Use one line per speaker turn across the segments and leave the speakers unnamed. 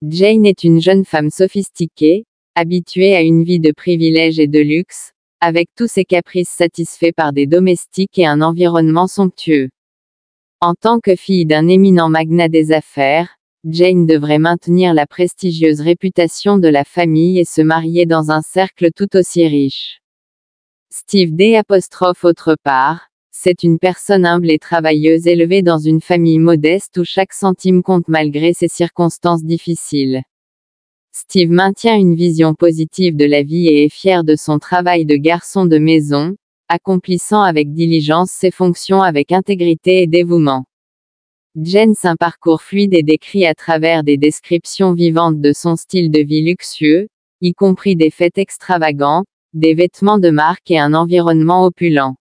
Jane est une jeune femme sophistiquée, habituée à une vie de privilèges et de luxe, avec tous ses caprices satisfaits par des domestiques et un environnement somptueux. En tant que fille d'un éminent magnat des affaires, Jane devrait maintenir la prestigieuse réputation de la famille et se marier dans un cercle tout aussi riche. Steve D'. Autre part, c'est une personne humble et travailleuse élevée dans une famille modeste où chaque centime compte malgré ses circonstances difficiles. Steve maintient une vision positive de la vie et est fier de son travail de garçon de maison, accomplissant avec diligence ses fonctions avec intégrité et dévouement. Jane a un parcours fluide et décrit à travers des descriptions vivantes de son style de vie luxueux, y compris des fêtes extravagantes, des vêtements de marque et un environnement opulent.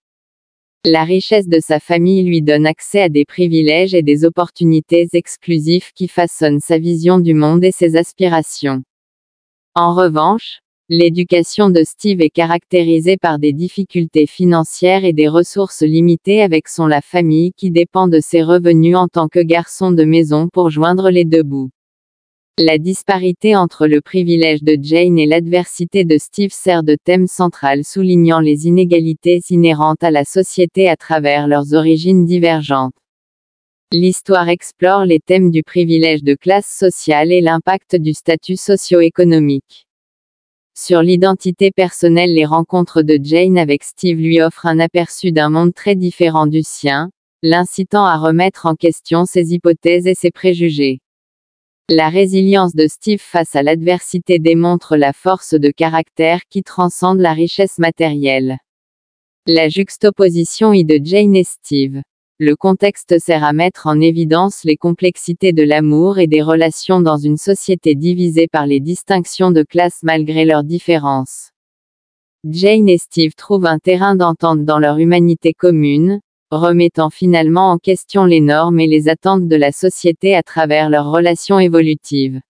La richesse de sa famille lui donne accès à des privilèges et des opportunités exclusives qui façonnent sa vision du monde et ses aspirations. En revanche, l'éducation de Steve est caractérisée par des difficultés financières et des ressources limitées avec la famille qui dépend de ses revenus en tant que garçon de maison pour joindre les deux bouts. La disparité entre le privilège de Jane et l'adversité de Steve sert de thème central soulignant les inégalités inhérentes à la société à travers leurs origines divergentes. L'histoire explore les thèmes du privilège de classe sociale et l'impact du statut socio-économique. Sur l'identité personnelle, les rencontres de Jane avec Steve lui offrent un aperçu d'un monde très différent du sien, l'incitant à remettre en question ses hypothèses et ses préjugés. La résilience de Steve face à l'adversité démontre la force de caractère qui transcende la richesse matérielle. La juxtaposition de Jane et Steve. Le contexte sert à mettre en évidence les complexités de l'amour et des relations dans une société divisée par les distinctions de classe malgré leurs différences. Jane et Steve trouvent un terrain d'entente dans leur humanité commune, remettant finalement en question les normes et les attentes de la société à travers leurs relations évolutives.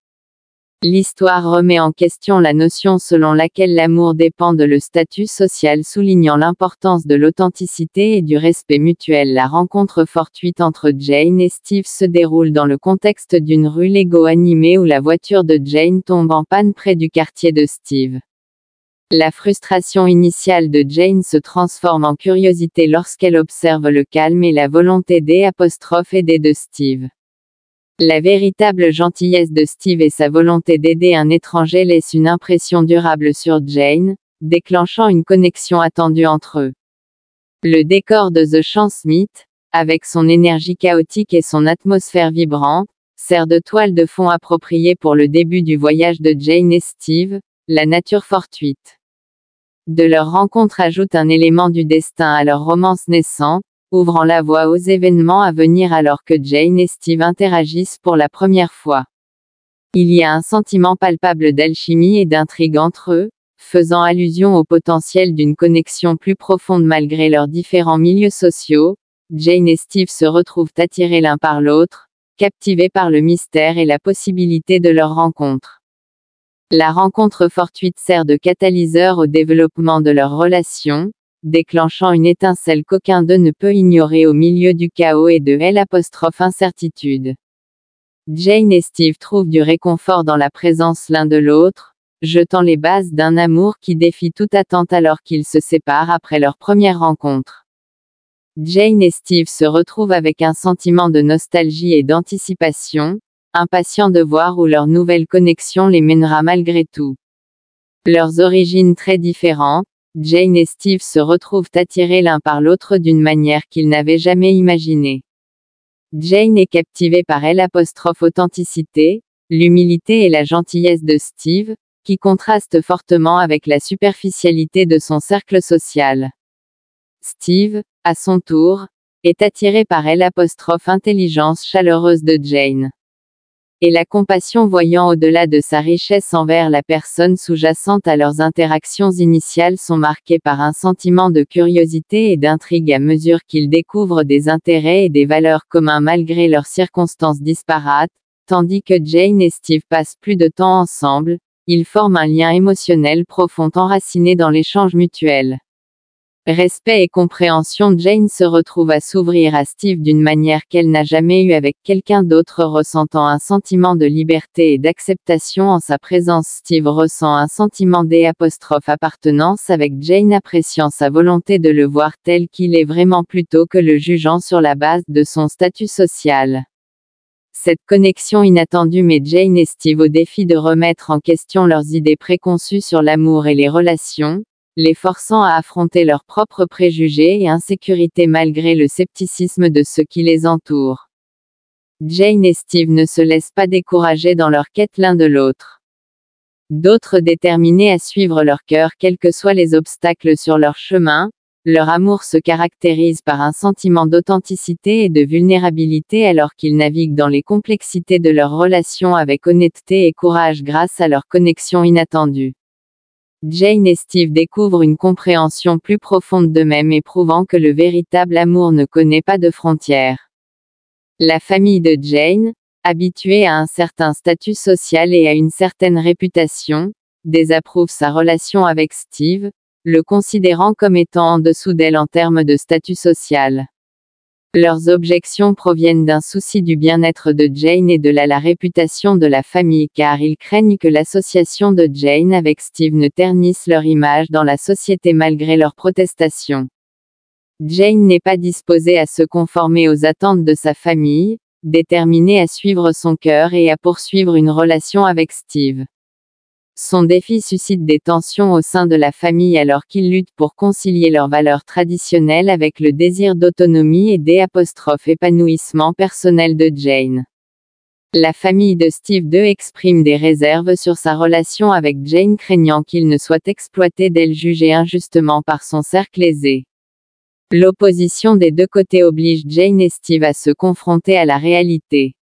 L'histoire remet en question la notion selon laquelle l'amour dépend de le statut social, soulignant l'importance de l'authenticité et du respect mutuel. La rencontre fortuite entre Jane et Steve se déroule dans le contexte d'une rue Lego animée où la voiture de Jane tombe en panne près du quartier de Steve. La frustration initiale de Jane se transforme en curiosité lorsqu'elle observe le calme et la volonté d'aider de Steve. La véritable gentillesse de Steve et sa volonté d'aider un étranger laissent une impression durable sur Jane, déclenchant une connexion attendue entre eux. Le décor de The Champ Smith, avec son énergie chaotique et son atmosphère vibrante, sert de toile de fond appropriée pour le début du voyage de Jane et Steve, la nature fortuite de leur rencontre ajoute un élément du destin à leur romance naissante, ouvrant la voie aux événements à venir alors que Jane et Steve interagissent pour la première fois. Il y a un sentiment palpable d'alchimie et d'intrigue entre eux, faisant allusion au potentiel d'une connexion plus profonde malgré leurs différents milieux sociaux. Jane et Steve se retrouvent attirés l'un par l'autre, captivés par le mystère et la possibilité de leur rencontre. La rencontre fortuite sert de catalyseur au développement de leur relation, déclenchant une étincelle qu'aucun d'eux ne peut ignorer au milieu du chaos et de l'incertitude. Jane et Steve trouvent du réconfort dans la présence l'un de l'autre, jetant les bases d'un amour qui défie toute attente alors qu'ils se séparent après leur première rencontre. Jane et Steve se retrouvent avec un sentiment de nostalgie et d'anticipation, impatients de voir où leur nouvelle connexion les mènera malgré tout. Leurs origines très différentes, Jane et Steve se retrouvent attirés l'un par l'autre d'une manière qu'ils n'avaient jamais imaginée. Jane est captivée par l'authenticité, l'humilité et la gentillesse de Steve, qui contrastent fortement avec la superficialité de son cercle social. Steve, à son tour, est attiré par l'intelligence chaleureuse de Jane et la compassion voyant au-delà de sa richesse envers la personne sous-jacente à leurs interactions initiales sont marquées par un sentiment de curiosité et d'intrigue à mesure qu'ils découvrent des intérêts et des valeurs communs malgré leurs circonstances disparates, tandis que Jane et Steve passent plus de temps ensemble, ils forment un lien émotionnel profond enraciné dans l'échange mutuel. Respect et compréhension. Jane se retrouve à s'ouvrir à Steve d'une manière qu'elle n'a jamais eue avec quelqu'un d'autre, ressentant un sentiment de liberté et d'acceptation en sa présence. Steve ressent un sentiment d'appartenance avec Jane, appréciant sa volonté de le voir tel qu'il est vraiment plutôt que le jugeant sur la base de son statut social. Cette connexion inattendue met Jane et Steve au défi de remettre en question leurs idées préconçues sur l'amour et les relations, les forçant à affronter leurs propres préjugés et insécurités malgré le scepticisme de ceux qui les entourent. Jane et Steve ne se laissent pas décourager dans leur quête l'un de l'autre. D'autres déterminés à suivre leur cœur quels que soient les obstacles sur leur chemin, leur amour se caractérise par un sentiment d'authenticité et de vulnérabilité alors qu'ils naviguent dans les complexités de leur relation avec honnêteté et courage grâce à leur connexion inattendue. Jane et Steve découvrent une compréhension plus profonde d'eux-mêmes, éprouvant que le véritable amour ne connaît pas de frontières. La famille de Jane, habituée à un certain statut social et à une certaine réputation, désapprouve sa relation avec Steve, le considérant comme étant en dessous d'elle en termes de statut social. Leurs objections proviennent d'un souci du bien-être de Jane et de la réputation de la famille, car ils craignent que l'association de Jane avec Steve ne ternisse leur image dans la société malgré leurs protestations. Jane n'est pas disposée à se conformer aux attentes de sa famille, déterminée à suivre son cœur et à poursuivre une relation avec Steve. Son défi suscite des tensions au sein de la famille alors qu'ils luttent pour concilier leurs valeurs traditionnelles avec le désir d'autonomie et d'épanouissement personnel de Jane. La famille de Steve II exprime des réserves sur sa relation avec Jane, craignant qu'il ne soit exploité d'elle, jugée injustement par son cercle aisé. L'opposition des deux côtés oblige Jane et Steve à se confronter à la réalité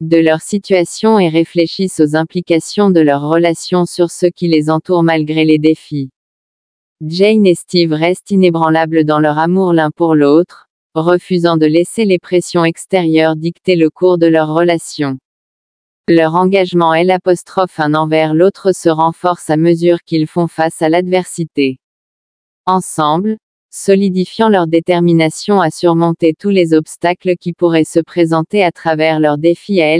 de leur situation et réfléchissent aux implications de leur relation sur ceux qui les entourent malgré les défis. Jane et Steve restent inébranlables dans leur amour l'un pour l'autre, refusant de laisser les pressions extérieures dicter le cours de leur relation. Leur engagement l'un envers l'autre se renforce à mesure qu'ils font face à l'adversité. Ensemble, solidifiant leur détermination à surmonter tous les obstacles qui pourraient se présenter à travers leurs défis à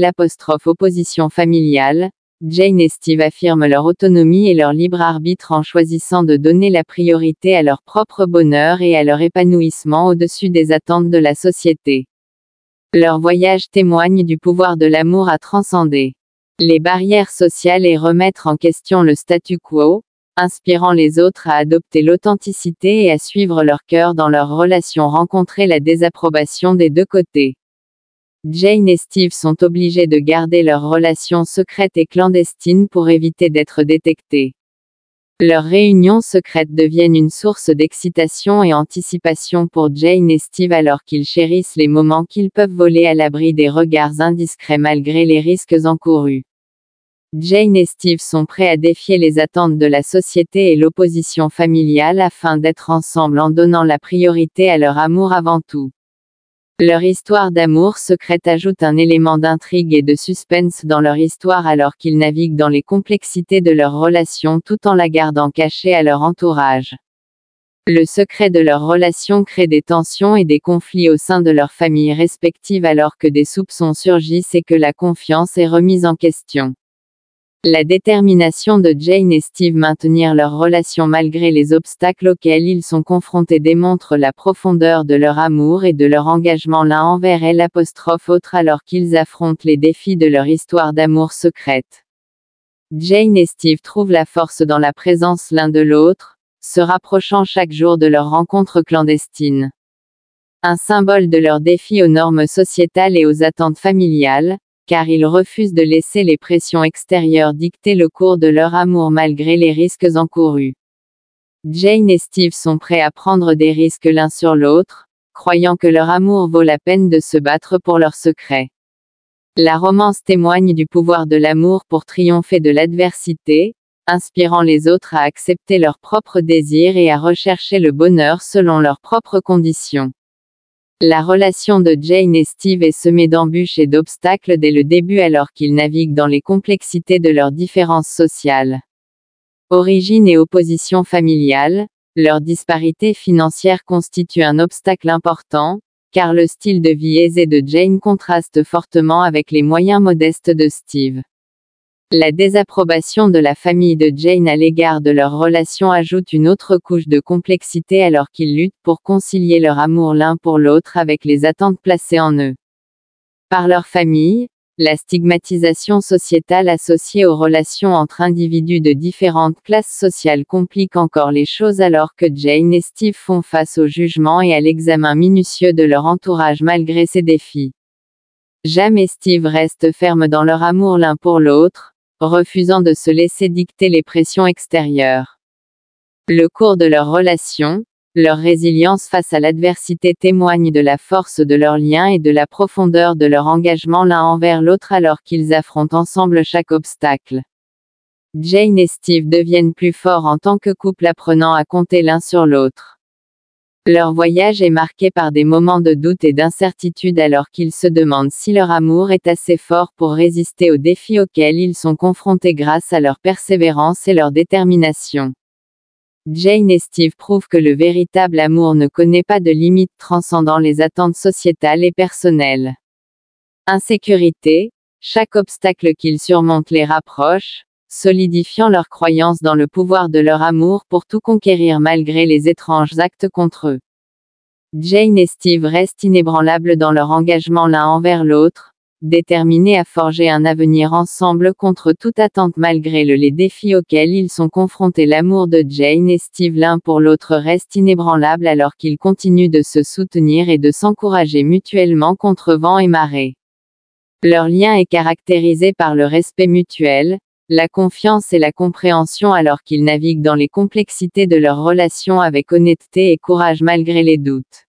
opposition familiale, Jane et Steve affirment leur autonomie et leur libre arbitre en choisissant de donner la priorité à leur propre bonheur et à leur épanouissement au-dessus des attentes de la société. Leur voyage témoigne du pouvoir de l'amour à transcender les barrières sociales et remettre en question le statu quo, inspirant les autres à adopter l'authenticité et à suivre leur cœur dans leurs relations. Rencontrer la désapprobation des deux côtés. Jane et Steve sont obligés de garder leur relation secrète et clandestine pour éviter d'être détectés. Leurs réunions secrètes deviennent une source d'excitation et anticipation pour Jane et Steve alors qu'ils chérissent les moments qu'ils peuvent voler à l'abri des regards indiscrets malgré les risques encourus. Jane et Steve sont prêts à défier les attentes de la société et l'opposition familiale afin d'être ensemble en donnant la priorité à leur amour avant tout. Leur histoire d'amour secrète ajoute un élément d'intrigue et de suspense dans leur histoire alors qu'ils naviguent dans les complexités de leur relation tout en la gardant cachée à leur entourage. Le secret de leur relation crée des tensions et des conflits au sein de leurs familles respectives alors que des soupçons surgissent et que la confiance est remise en question. La détermination de Jane et Steve maintenir leur relation malgré les obstacles auxquels ils sont confrontés démontre la profondeur de leur amour et de leur engagement l'un envers l'autre alors qu'ils affrontent les défis de leur histoire d'amour secrète. Jane et Steve trouvent la force dans la présence l'un de l'autre, se rapprochant chaque jour de leur rencontre clandestine. Un symbole de leur défi aux normes sociétales et aux attentes familiales, car ils refusent de laisser les pressions extérieures dicter le cours de leur amour malgré les risques encourus. Jane et Steve sont prêts à prendre des risques l'un sur l'autre, croyant que leur amour vaut la peine de se battre pour leur secret. La romance témoigne du pouvoir de l'amour pour triompher de l'adversité, inspirant les autres à accepter leurs propres désirs et à rechercher le bonheur selon leurs propres conditions. La relation de Jane et Steve est semée d'embûches et d'obstacles dès le début alors qu'ils naviguent dans les complexités de leurs différences sociales. Origine et opposition familiale, leur disparité financière constitue un obstacle important, car le style de vie aisé de Jane contraste fortement avec les moyens modestes de Steve. La désapprobation de la famille de Jane à l'égard de leur relation ajoute une autre couche de complexité alors qu'ils luttent pour concilier leur amour l'un pour l'autre avec les attentes placées en eux par leur famille. La stigmatisation sociétale associée aux relations entre individus de différentes classes sociales complique encore les choses alors que Jane et Steve font face au jugement et à l'examen minutieux de leur entourage malgré ces défis. Jam et Steve restent fermes dans leur amour l'un pour l'autre, refusant de se laisser dicter les pressions extérieures. Le cours de leur relation, leur résilience face à l'adversité témoigne de la force de leur lien et de la profondeur de leur engagement l'un envers l'autre alors qu'ils affrontent ensemble chaque obstacle. Jane et Steve deviennent plus forts en tant que couple apprenant à compter l'un sur l'autre. Leur voyage est marqué par des moments de doute et d'incertitude alors qu'ils se demandent si leur amour est assez fort pour résister aux défis auxquels ils sont confrontés grâce à leur persévérance et leur détermination. Jane et Steve prouvent que le véritable amour ne connaît pas de limites transcendant les attentes sociétales et personnelles. Insécurité, chaque obstacle qu'ils surmontent les rapproche, solidifiant leur croyance dans le pouvoir de leur amour pour tout conquérir malgré les étranges actes contre eux. Jane et Steve restent inébranlables dans leur engagement l'un envers l'autre, déterminés à forger un avenir ensemble contre toute attente malgré les défis auxquels ils sont confrontés. L'amour de Jane et Steve l'un pour l'autre reste inébranlable alors qu'ils continuent de se soutenir et de s'encourager mutuellement contre vent et marée. Leur lien est caractérisé par le respect mutuel, la confiance et la compréhension alors qu'ils naviguent dans les complexités de leur relation avec honnêteté et courage malgré les doutes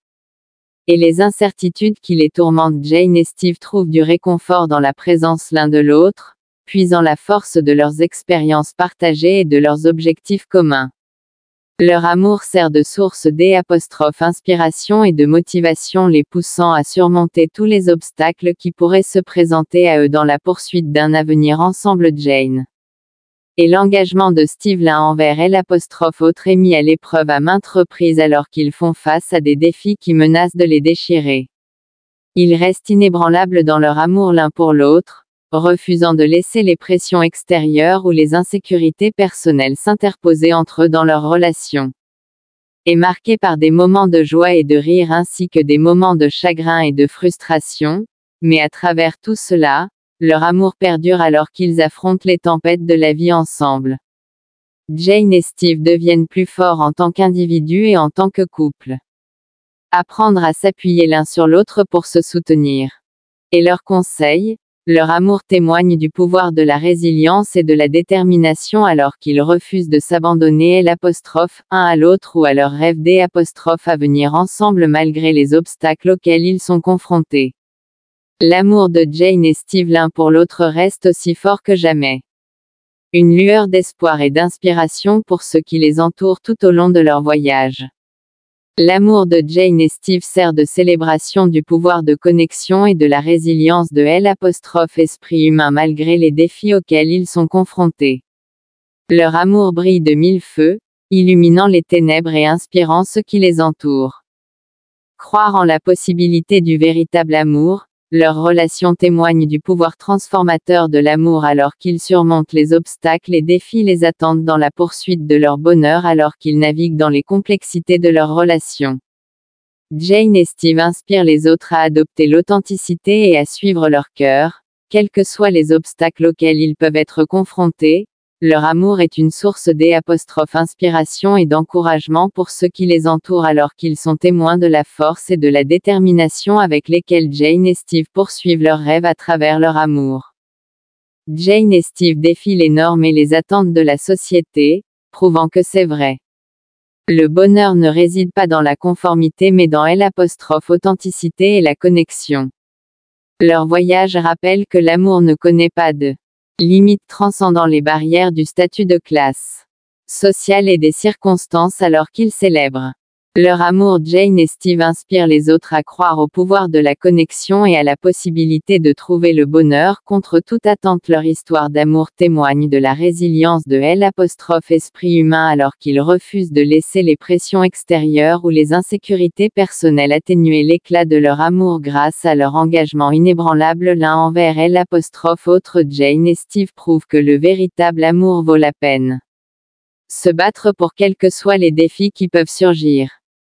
et les incertitudes qui les tourmentent. Jane et Steve trouvent du réconfort dans la présence l'un de l'autre, puisant la force de leurs expériences partagées et de leurs objectifs communs. Leur amour sert de source d'inspiration et de motivation les poussant à surmonter tous les obstacles qui pourraient se présenter à eux dans la poursuite d'un avenir ensemble. Jane et l'engagement de Steve l'un envers l'autre est mis à l'épreuve à maintes reprises alors qu'ils font face à des défis qui menacent de les déchirer. Ils restent inébranlables dans leur amour l'un pour l'autre, refusant de laisser les pressions extérieures ou les insécurités personnelles s'interposer entre eux dans leur relation. Et marqués par des moments de joie et de rire ainsi que des moments de chagrin et de frustration, mais à travers tout cela, leur amour perdure alors qu'ils affrontent les tempêtes de la vie ensemble. Jane et Steve deviennent plus forts en tant qu'individus et en tant que couple. Apprendre à s'appuyer l'un sur l'autre pour se soutenir. Et leurs conseils, leur amour témoigne du pouvoir de la résilience et de la détermination alors qu'ils refusent de s'abandonner l'un à l'autre ou à leur rêve à venir ensemble malgré les obstacles auxquels ils sont confrontés. L'amour de Jane et Steve l'un pour l'autre reste aussi fort que jamais. Une lueur d'espoir et d'inspiration pour ceux qui les entourent tout au long de leur voyage. L'amour de Jane et Steve sert de célébration du pouvoir de connexion et de la résilience de l'esprit humain malgré les défis auxquels ils sont confrontés. Leur amour brille de mille feux, illuminant les ténèbres et inspirant ceux qui les entourent. Croire en la possibilité du véritable amour, leur relation témoigne du pouvoir transformateur de l'amour alors qu'ils surmontent les obstacles et défient les attentes dans la poursuite de leur bonheur alors qu'ils naviguent dans les complexités de leur relation. Jane et Steve inspirent les autres à adopter l'authenticité et à suivre leur cœur, quels que soient les obstacles auxquels ils peuvent être confrontés. Leur amour est une source d'inspiration et d'encouragement pour ceux qui les entourent alors qu'ils sont témoins de la force et de la détermination avec lesquelles Jane et Steve poursuivent leurs rêves à travers leur amour. Jane et Steve défient les normes et les attentes de la société, prouvant que c'est vrai. Le bonheur ne réside pas dans la conformité mais dans l'authenticité et la connexion. Leur voyage rappelle que l'amour ne connaît pas de limites transcendant les barrières du statut de classe sociale et des circonstances alors qu'ils célèbrent Leur amour Jane et Steve inspire les autres à croire au pouvoir de la connexion et à la possibilité de trouver le bonheur contre toute attente. Leur histoire d'amour témoigne de la résilience de l'esprit humain alors qu'ils refusent de laisser les pressions extérieures ou les insécurités personnelles atténuer l'éclat de leur amour grâce à leur engagement inébranlable l'un envers l'autre. Jane et Steve prouvent que le véritable amour vaut la peine. Se battre pour quels que soient les défis qui peuvent surgir.